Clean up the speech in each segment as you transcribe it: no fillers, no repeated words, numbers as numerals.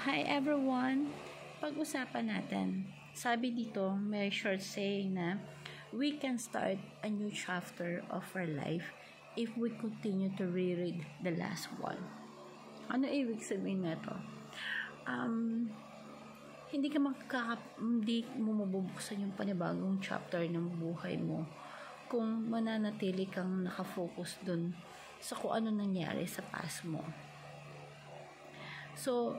Hi everyone! Pag-usapan natin. Sabi dito, may short saying na we can start a new chapter of our life if we continue to reread the last one. Ano ibig sabihin na ito? Hindi mo mabubuksan yung panibagong chapter ng buhay mo kung mananatili kang nakafocus dun sa kung ano nangyari sa past mo. So,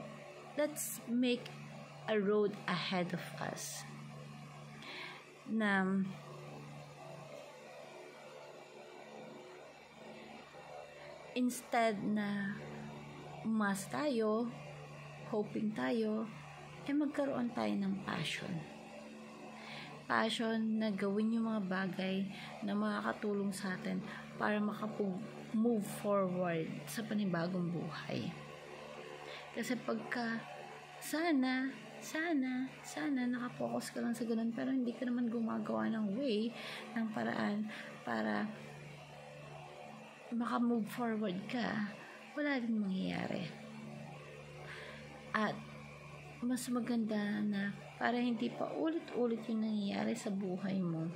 let's make a road ahead of us na instead na umas tayo, hoping tayo, magkaroon tayo ng passion. Passion na gawin yung mga bagay na makakatulong sa atin para move forward sa panibagong buhay. Kasi pagka sana nakapokus ka lang sa ganun pero hindi ka naman gumagawa ng way, ng paraan para maka-move forward ka, wala rin mangyayari. At mas maganda na para hindi pa ulit-ulit yung nangyayari sa buhay mo,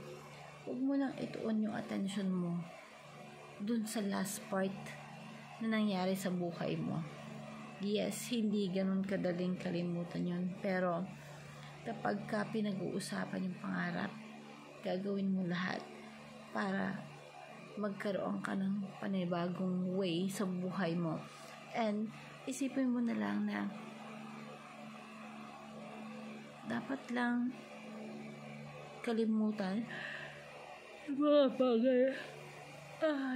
huwag mo lang ituon yung attention mo dun sa last part na nangyari sa buhay mo. Yes, hindi ganun kadaling kalimutan yun. Pero, kapag ka pinag-uusapan yung pangarap, gagawin mo lahat para magkaroon ka ng panibagong way sa buhay mo. And, isipin mo na lang na dapat lang kalimutan yung mga bagay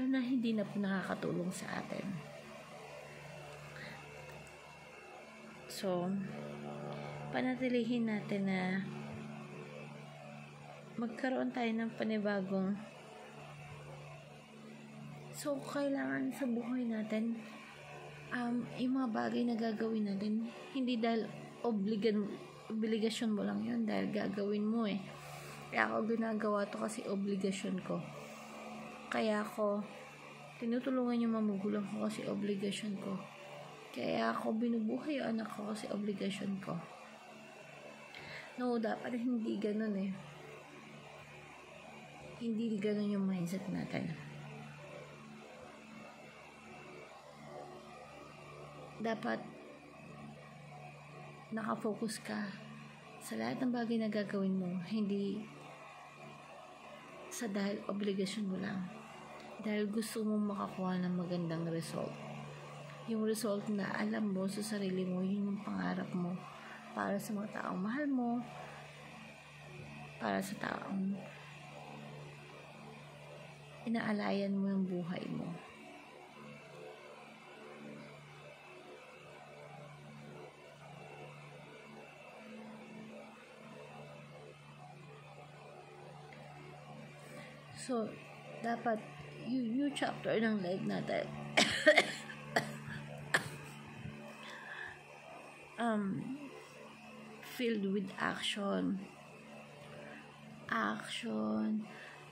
na hindi na po nakakatulong sa atin. So, panatilihin natin na magkaroon tayo ng panibagong. So, kailangan sa buhay natin, yung mga bagay na gagawin natin, hindi dahil obligasyon mo lang yun, dahil gagawin mo Kaya ako ginagawa to kasi obligasyon ko. Kaya ako tinutulungan yung magulang ko kasi obligasyon ko. Kaya ako binubuhay yung anak ko kasi obligasyon ko. No, dapat hindi ganun Hindi ganun yung mindset natin. Dapat nakafocus ka sa lahat ng bagay na gagawin mo, hindi sa dahil obligasyon mo lang. Dahil gusto mong makakuha ng magandang result. Yung result na alam mo sa sarili mo, yun yung pangarap mo para sa mga taong mahal mo, para sa taong inaalayan mo yung buhay mo. So, dapat yung chapter ng life natin filled with action,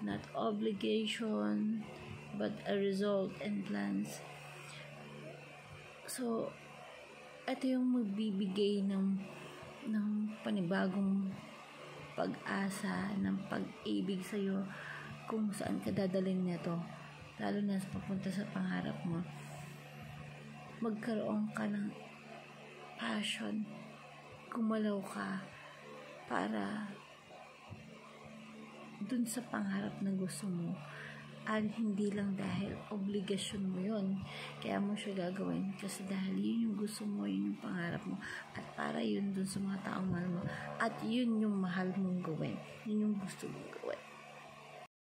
not obligation, but a result and plans. So, ito yung magbibigay ng panibagong pag-asa, ng pag-ibig sa'yo kung saan ka dadaling nito, lalo na papunta sa pangarap mo. Magkaroon ka ng passion, gumalaw ka para dun sa pangarap na gusto mo, at hindi lang dahil obligasyon mo yun kaya mo siya gagawin, kasi dahil yun yung gusto mo, yun yung pangarap mo, at para yun dun sa mga taong mahal mo, at yun yung mahal mong gawin, yun yung gusto mong gawin.